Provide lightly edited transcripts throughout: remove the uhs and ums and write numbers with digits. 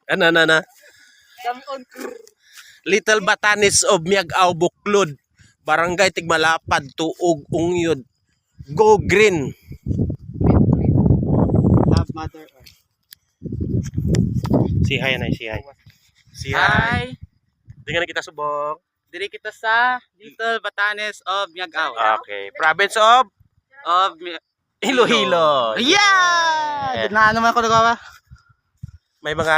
Ano. Little Batanes of Miag-Aw Buklod. Barangay Tigmalapad, Tuog, Ungyod. Go green. Love Mother Earth. Si hi na, si hi. Si hi. Hi! Tingnan na kita subong. Diri kita sa Little Batanes of Miag-Aw. Okay. Province of Iloilo. Yeah! Na naman ako nagawa. May mga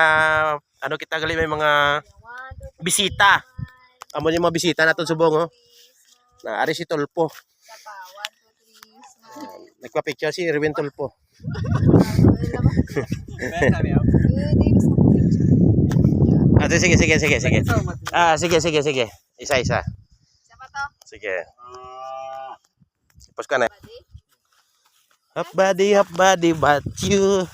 ano kita gali, may mga bisita. Amo yung mga bisita naton subong, oh. Naari si Tulpo. Nagpa-picture si Erwin Tulpo. Ate, sige. Sige. Isa. Siapa to? Sige. Post ka na. Hop body, but you.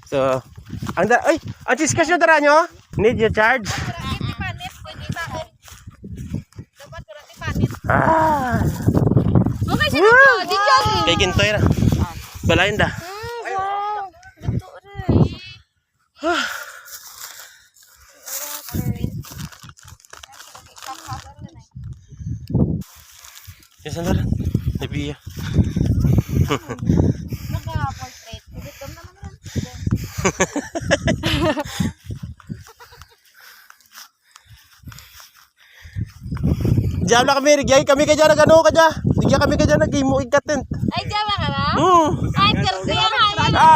So, ang discussion dara nyo? Need you charge? Ah. Okay, sige. Di charge. Kay Gintoy na. Balayin da. Yes, andar. Nabiya. Naka-portrait. Gutom naman yan. Diyan na kami, Rigay. Kami ka dyan, nag-ano ka dyan. Rigay kami ka dyan, nag-imo ikatent. Ay, diyan ka na? Hmm. Ay, kersiya.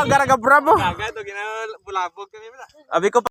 Garaga bravo. Kaga to ginabulabog kami ba? Abi ko